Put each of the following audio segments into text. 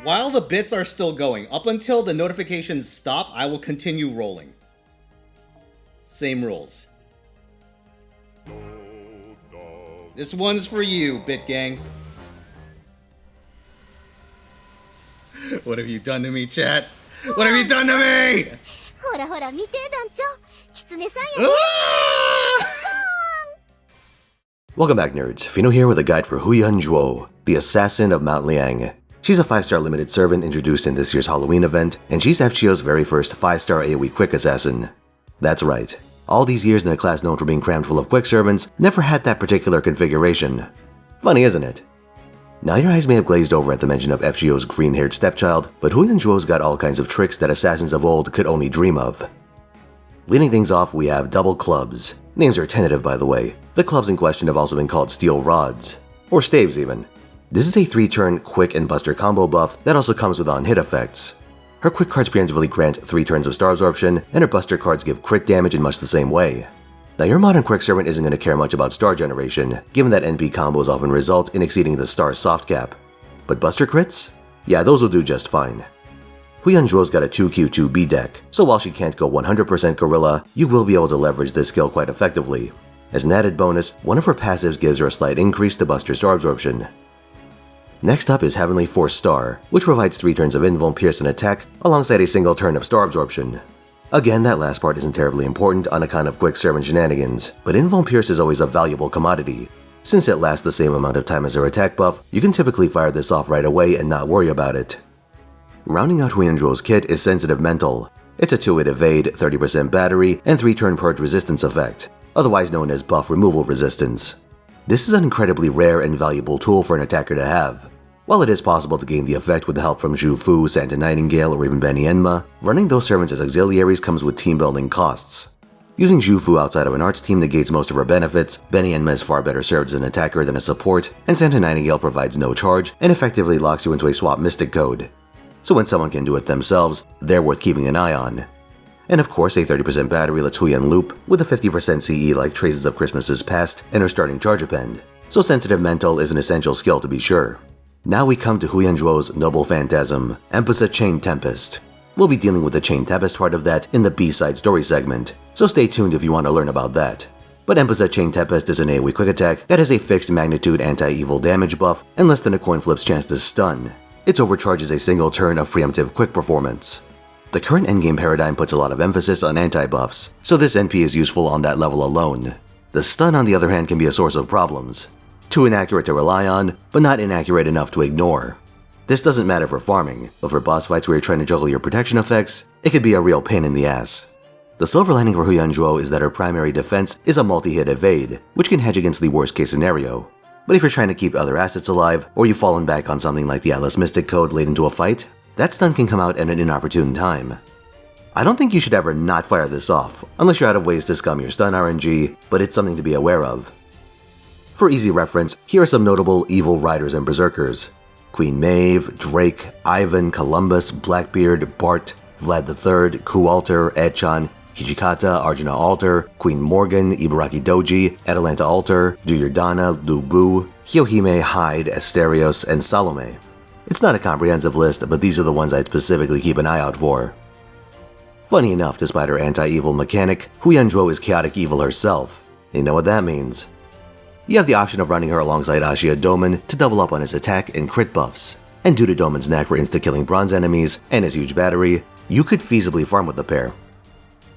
While the bits are still going, up until the notifications stop, I will continue rolling. Same rules. This one's for you, Bit Gang. What have you done to me, chat? What have you done to me? Welcome back, nerds. Fino here with a guide for Huyan Zhuo, the assassin of Mount Liang. She's a 5-star limited servant introduced in this year's Halloween event, and she's FGO's very first 5-star AoE quick assassin. That's right. All these years in a class known for being crammed full of quick servants never had that particular configuration. Funny, isn't it? Now your eyes may have glazed over at the mention of FGO's green-haired stepchild, but Huyan Zhuo's got all kinds of tricks that assassins of old could only dream of. Leading things off, we have double clubs. Names are tentative, by the way. The clubs in question have also been called steel rods. Or staves, even. This is a 3-turn quick and buster combo buff that also comes with on-hit effects. Her quick cards preemptively grant 3 turns of star absorption, and her buster cards give crit damage in much the same way. Now your modern quick servant isn't going to care much about star generation, given that NP combos often result in exceeding the star soft cap. But buster crits? Yeah, those will do just fine. Huyan Zhuo's got a 2Q2B deck, so while she can't go 100% gorilla, you will be able to leverage this skill quite effectively. As an added bonus, one of her passives gives her a slight increase to buster star absorption. Next up is Heavenly Force Star, which provides 3 turns of invuln, pierce, and attack, alongside a single turn of star absorption. Again, that last part isn't terribly important on account of quick servant shenanigans, but invuln pierce is always a valuable commodity. Since it lasts the same amount of time as her attack buff, you can typically fire this off right away and not worry about it. Rounding out Huyan Zhuo's kit is Sensitive Mental. It's a 2-hit evade, 30% battery, and 3-turn purge resistance effect, otherwise known as buff removal resistance. This is an incredibly rare and valuable tool for an attacker to have. While it is possible to gain the effect with the help from Zhu Fu, Santa Nightingale, or even Benny Enma, running those servants as auxiliaries comes with team building costs. Using Zhu Fu outside of an arts team negates most of her benefits, Benny Enma is far better served as an attacker than a support, and Santa Nightingale provides no charge and effectively locks you into a swap mystic code. So when someone can do it themselves, they're worth keeping an eye on. And of course, a 30% battery lets Huyan loop, with a 50% CE like Traces of Christmases Past and her starting charge append, so Sensitive Mental is an essential skill to be sure. Now we come to Huyan Zhuo's Noble Phantasm, Empisa Chain Tempest. We'll be dealing with the Chain Tempest part of that in the B-side story segment, so stay tuned if you want to learn about that. But Empisa Chain Tempest is an AoE quick attack that has a fixed magnitude anti-evil damage buff and less than a coin flip's chance to stun. Its overcharge is a single turn of preemptive quick performance. The current endgame paradigm puts a lot of emphasis on anti-buffs, so this NP is useful on that level alone. The stun, on the other hand, can be a source of problems. Too inaccurate to rely on, but not inaccurate enough to ignore. This doesn't matter for farming, but for boss fights where you're trying to juggle your protection effects, it could be a real pain in the ass. The silver lining for Huyan Zhuo is that her primary defense is a multi-hit evade, which can hedge against the worst case scenario. But if you're trying to keep other assets alive, or you've fallen back on something like the Atlas Mystic Code late into a fight, that stun can come out at an inopportune time. I don't think you should ever not fire this off, unless you're out of ways to scum your stun RNG, but it's something to be aware of. For easy reference, here are some notable evil riders and berserkers. Queen Maeve, Drake, Ivan, Columbus, Blackbeard, Bart, Vlad III, Ku Alter, Echan, Hijikata, Arjuna Alter, Queen Morgan, Ibaraki Doji, Atalanta Alter, Duyurdana, Lu Bu, Kyohime, Hyde, Asterios, and Salome. It's not a comprehensive list, but these are the ones I'd specifically keep an eye out for. Funny enough, despite her anti-evil mechanic, Huyan Zhuo is chaotic evil herself. You know what that means. You have the option of running her alongside Ashia Doman to double up on his attack and crit buffs. And due to Doman's knack for insta-killing bronze enemies and his huge battery, you could feasibly farm with the pair.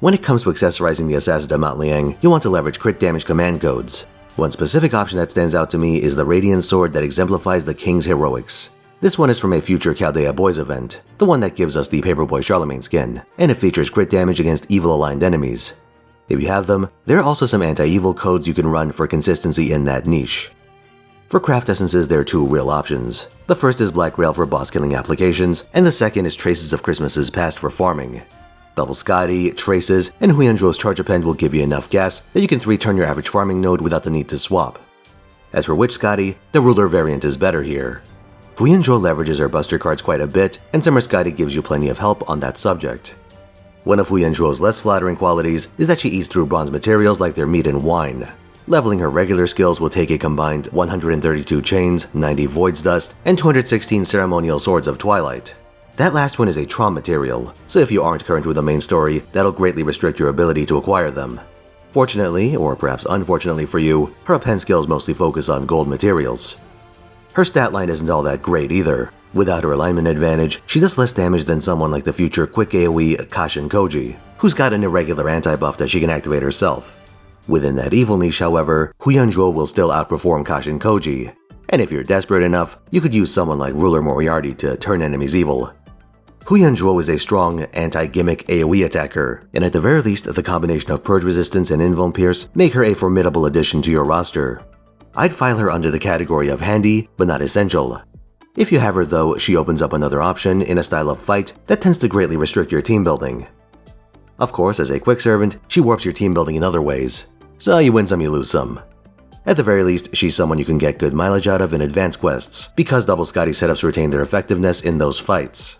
When it comes to accessorizing the Assassin of Mount Liang, you'll want to leverage crit damage command codes. One specific option that stands out to me is the Radiant Sword that exemplifies the King's heroics. This one is from a future Chaldea Boys event, the one that gives us the Paperboy Charlemagne skin, and it features crit damage against evil-aligned enemies. If you have them, there are also some anti-evil codes you can run for consistency in that niche. For craft essences, there are 2 real options. The first is Black Rail for boss-killing applications, and the second is Traces of Christmases Past for farming. Double Scotty, Traces, and Huyan Zhuo's charge append will give you enough gas that you can 3-turn your average farming node without the need to swap. As for Witch Scotty, the ruler variant is better here. Huyan Zhuo leverages her buster cards quite a bit, and Summer Scotty gives you plenty of help on that subject. One of Huyan Zhuo's less flattering qualities is that she eats through bronze materials like they're meat and wine. Leveling her regular skills will take a combined 132 chains, 90 void's dust, and 216 ceremonial swords of twilight. That last one is a trauma material, so if you aren't current with the main story, that'll greatly restrict your ability to acquire them. Fortunately, or perhaps unfortunately for you, her append skills mostly focus on gold materials. Her stat line isn't all that great either. Without her alignment advantage, she does less damage than someone like the future quick AoE Kashin Koji, who's got an irregular anti-buff that she can activate herself. Within that evil niche, however, Huyan Zhuo will still outperform Kashin Koji, and if you're desperate enough, you could use someone like Ruler Moriarty to turn enemies evil. Huyan Zhuo is a strong, anti-gimmick AoE attacker, and at the very least, the combination of Purge Resistance and Invuln Pierce make her a formidable addition to your roster. I'd file her under the category of handy, but not essential. If you have her though, she opens up another option in a style of fight that tends to greatly restrict your team building. Of course, as a quick servant, she warps your team building in other ways, so you win some, you lose some. At the very least, she's someone you can get good mileage out of in advanced quests, because double Scotty setups retain their effectiveness in those fights.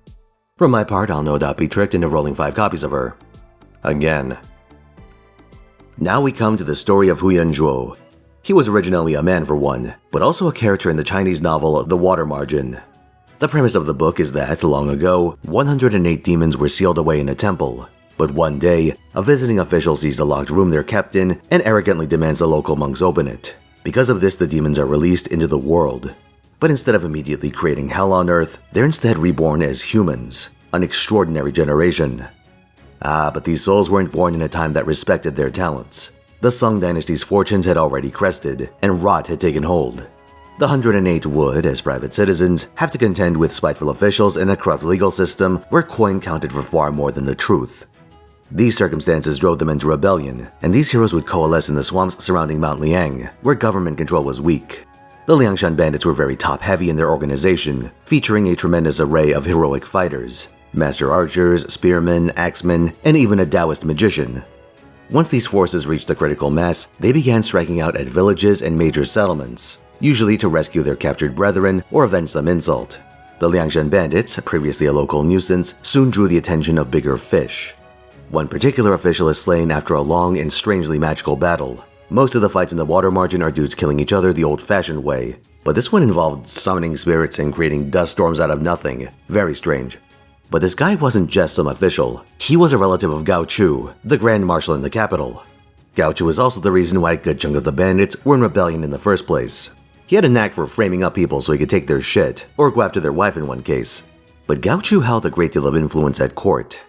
For my part, I'll no doubt be tricked into rolling 5 copies of her. Again. Now we come to the story of Huyan Zhuo. He was originally a man for one, but also a character in the Chinese novel The Water Margin. The premise of the book is that, long ago, 108 demons were sealed away in a temple. But one day, a visiting official sees the locked room they're kept in and arrogantly demands the local monks open it. Because of this, the demons are released into the world. But instead of immediately creating hell on Earth, they're instead reborn as humans, an extraordinary generation. But these souls weren't born in a time that respected their talents. The Song Dynasty's fortunes had already crested, and rot had taken hold. The 108 would, as private citizens, have to contend with spiteful officials and a corrupt legal system where coin counted for far more than the truth. These circumstances drove them into rebellion, and these heroes would coalesce in the swamps surrounding Mount Liang, where government control was weak. The Liangshan bandits were very top-heavy in their organization, featuring a tremendous array of heroic fighters, master archers, spearmen, axemen, and even a Taoist magician. Once these forces reached the critical mass, they began striking out at villages and major settlements, usually to rescue their captured brethren or avenge some insult. The Liangshan bandits, previously a local nuisance, soon drew the attention of bigger fish. One particular official is slain after a long and strangely magical battle. Most of the fights in the water margin are dudes killing each other the old-fashioned way, but this one involved summoning spirits and creating dust storms out of nothing. Very strange. But this guy wasn't just some official. He was a relative of Gao Chu, the Grand Marshal in the capital. Gao Chu is also the reason why a good chunk of the bandits were in rebellion in the first place. He had a knack for framing up people so he could take their shit, or go after their wife in one case. But Gao Chu held a great deal of influence at court.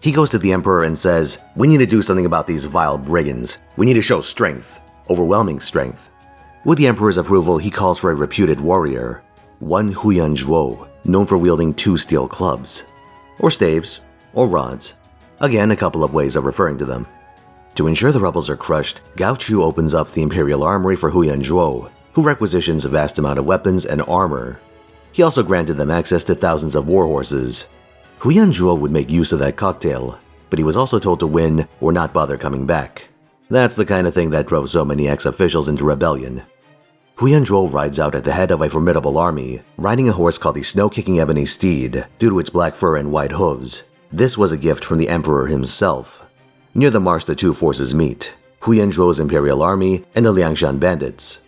He goes to the emperor and says, "We need to do something about these vile brigands. We need to show strength. Overwhelming strength." With the emperor's approval, he calls for a reputed warrior, one Huyan Zhuo, known for wielding 2 steel clubs. Or staves, or rods. Again, a couple of ways of referring to them. To ensure the rebels are crushed, Gao Chu opens up the imperial armory for Huyan Zhuo, who requisitions a vast amount of weapons and armor. He also granted them access to thousands of warhorses. Huyan Zhuo would make use of that cocktail, but he was also told to win or not bother coming back. That's the kind of thing that drove so many ex-officials into rebellion. Huyan Zhuo rides out at the head of a formidable army, riding a horse called the Snow-Kicking Ebony Steed due to its black fur and white hooves. This was a gift from the emperor himself. Near the marsh, the two forces meet, Huyan Zhuo's imperial army and the Liangshan bandits.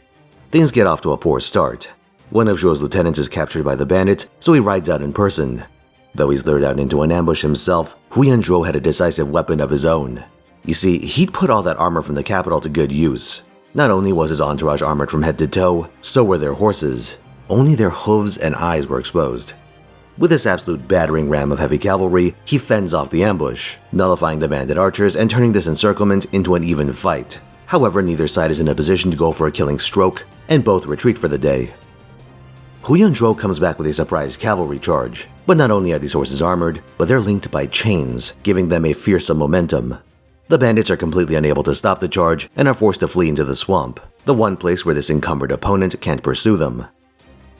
Things get off to a poor start. One of Zhuo's lieutenants is captured by the bandits, so he rides out in person. Though he's lured out into an ambush himself, Huyan Zhuo had a decisive weapon of his own. You see, he'd put all that armor from the capital to good use. Not only was his entourage armored from head to toe, so were their horses. Only their hooves and eyes were exposed. With this absolute battering ram of heavy cavalry, he fends off the ambush, nullifying the bandit archers and turning this encirclement into an even fight. However, neither side is in a position to go for a killing stroke, and both retreat for the day. Huyan Zhuo comes back with a surprise cavalry charge, but not only are these horses armored, but they're linked by chains, giving them a fearsome momentum. The bandits are completely unable to stop the charge and are forced to flee into the swamp, the one place where this encumbered opponent can't pursue them.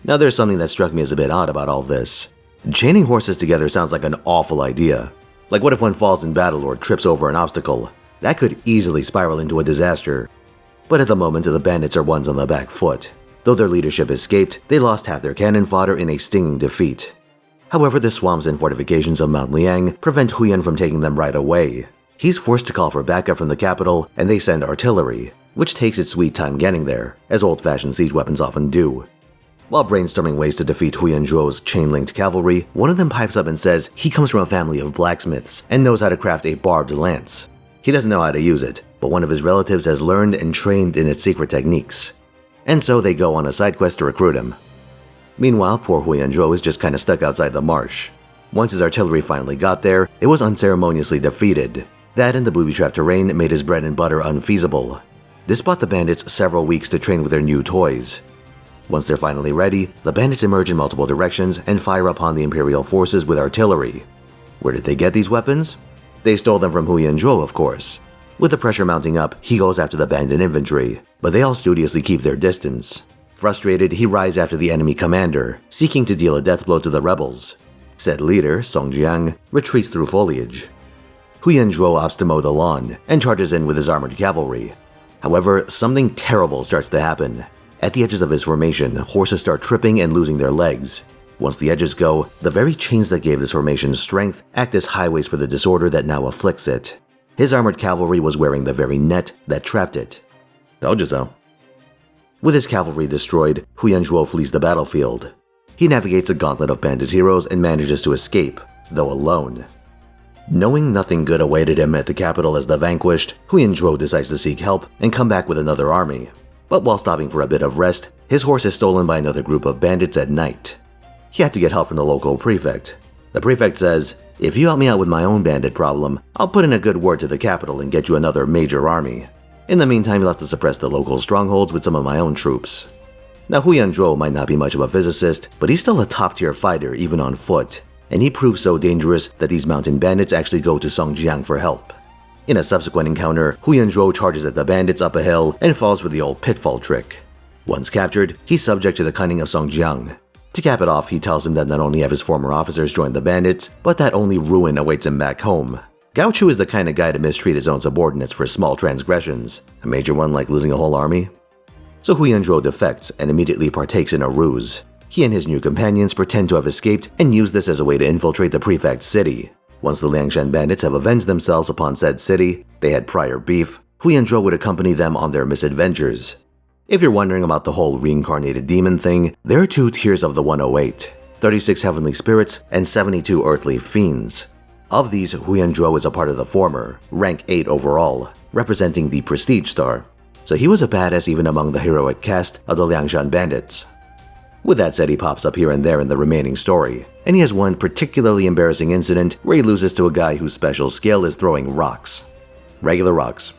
Now there's something that struck me as a bit odd about all this. Chaining horses together sounds like an awful idea. Like what if one falls in battle or trips over an obstacle? That could easily spiral into a disaster. But at the moment, the bandits are ones on the back foot. Though their leadership escaped, they lost half their cannon fodder in a stinging defeat. However, the swamps and fortifications of Mount Liang prevent Huyan from taking them right away. He's forced to call for backup from the capital, and they send artillery, which takes its sweet time getting there, as old-fashioned siege weapons often do. While brainstorming ways to defeat Huyan Zhuo's chain-linked cavalry, one of them pipes up and says he comes from a family of blacksmiths and knows how to craft a barbed lance. He doesn't know how to use it, but one of his relatives has learned and trained in its secret techniques. And so they go on a side quest to recruit him. Meanwhile, poor Huyan Zhuo is just kinda stuck outside the marsh. Once his artillery finally got there, it was unceremoniously defeated. That and the booby-trapped terrain made his bread and butter unfeasible. This bought the bandits several weeks to train with their new toys. Once they're finally ready, the bandits emerge in multiple directions and fire upon the Imperial forces with artillery. Where did they get these weapons? They stole them from Huyan Zhuo, of course. With the pressure mounting up, he goes after the bandit infantry, but they all studiously keep their distance. Frustrated, he rides after the enemy commander, seeking to deal a death blow to the rebels. Said leader, Song Jiang, retreats through foliage. Huyan Zhuo opts to mow the lawn and charges in with his armored cavalry. However, something terrible starts to happen. At the edges of his formation, horses start tripping and losing their legs. Once the edges go, the very chains that gave this formation strength act as highways for the disorder that now afflicts it. His armored cavalry was wearing the very net that trapped it. Told you so. With his cavalry destroyed, Huyan Zhuo flees the battlefield. He navigates a gauntlet of bandit heroes and manages to escape, though alone. Knowing nothing good awaited him at the capital as the vanquished, Huyan Zhuo decides to seek help and come back with another army. But while stopping for a bit of rest, his horse is stolen by another group of bandits at night. He had to get help from the local prefect. The prefect says, "If you help me out with my own bandit problem, I'll put in a good word to the capital and get you another major army. In the meantime, you'll have to suppress the local strongholds with some of my own troops." Now, Huyan Zhuo might not be much of a physicist, but he's still a top-tier fighter even on foot, and he proves so dangerous that these mountain bandits actually go to Song Jiang for help. In a subsequent encounter, Huyan Zhuo charges at the bandits up a hill and falls for the old pitfall trick. Once captured, he's subject to the cunning of Song Jiang. To cap it off, he tells him that not only have his former officers joined the bandits, but that only ruin awaits him back home. Gao Chu is the kind of guy to mistreat his own subordinates for small transgressions, a major one like losing a whole army. So Huyan Zhuo defects and immediately partakes in a ruse. He and his new companions pretend to have escaped and use this as a way to infiltrate the prefect's city. Once the Liangshan bandits have avenged themselves upon said city, they had prior beef, Huyan Zhuo would accompany them on their misadventures. If you're wondering about the whole reincarnated demon thing, there are 2 tiers of the 108, 36 heavenly spirits and 72 earthly fiends. Of these, Huyan Zhuo is a part of the former, rank 8 overall, representing the prestige star. So he was a badass even among the heroic cast of the Liangshan bandits. With that said, he pops up here and there in the remaining story, and he has one particularly embarrassing incident where he loses to a guy whose special skill is throwing rocks. Regular rocks.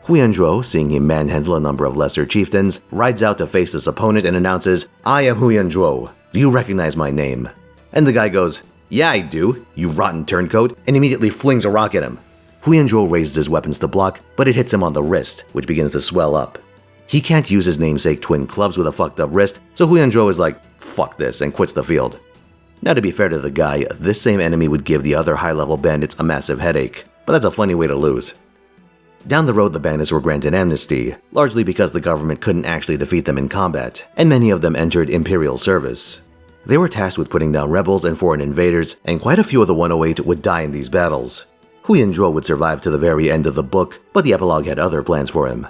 Huyan Zhuo, seeing him manhandle a number of lesser chieftains, rides out to face his opponent and announces, "I am Huyan Zhuo. Do you recognize my name?" And the guy goes, "Yeah, I do, you rotten turncoat," and immediately flings a rock at him. Huyan Zhuo raises his weapons to block, but it hits him on the wrist, which begins to swell up. He can't use his namesake twin clubs with a fucked up wrist, so Huyan Zhuo is like, "Fuck this," and quits the field. Now, to be fair to the guy, this same enemy would give the other high-level bandits a massive headache, but that's a funny way to lose. Down the road, the bandits were granted amnesty, largely because the government couldn't actually defeat them in combat, and many of them entered imperial service. They were tasked with putting down rebels and foreign invaders, and quite a few of the 108 would die in these battles. Huyan Zhuo would survive to the very end of the book, but the epilogue had other plans for him.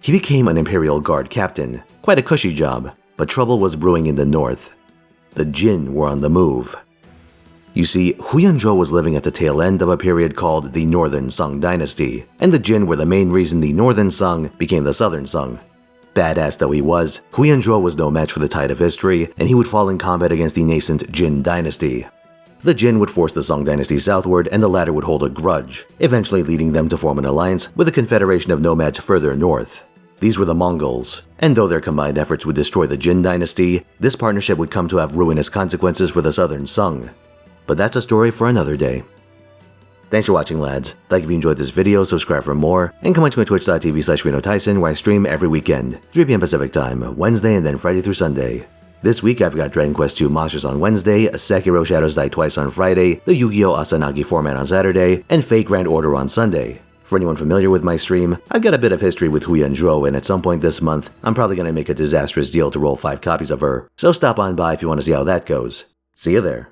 He became an Imperial Guard captain, quite a cushy job, but trouble was brewing in the north. The Jin were on the move. You see, Huyan Zhuo was living at the tail end of a period called the Northern Song Dynasty, and the Jin were the main reason the Northern Song became the Southern Song. Badass though he was, Huyan Zhuo was no match for the tide of history, and he would fall in combat against the nascent Jin dynasty. The Jin would force the Song dynasty southward, and the latter would hold a grudge, eventually leading them to form an alliance with a confederation of nomads further north. These were the Mongols, and though their combined efforts would destroy the Jin dynasty, this partnership would come to have ruinous consequences for the Southern Song. But that's a story for another day. Thanks for watching, lads. Like if you enjoyed this video, subscribe for more, and come on to my twitch.tv/Finotaisen where I stream every weekend, 3 p.m. Pacific time, Wednesday and then Friday through Sunday. This week I've got Dragon Quest II Monsters on Wednesday, Sekiro Shadows Die Twice on Friday, the Yu-Gi-Oh! Asanagi format on Saturday, and Fate Grand Order on Sunday. For anyone familiar with my stream, I've got a bit of history with Huyan Zhuo, and at some point this month, I'm probably going to make a disastrous deal to roll 5 copies of her, so stop on by if you want to see how that goes. See you there.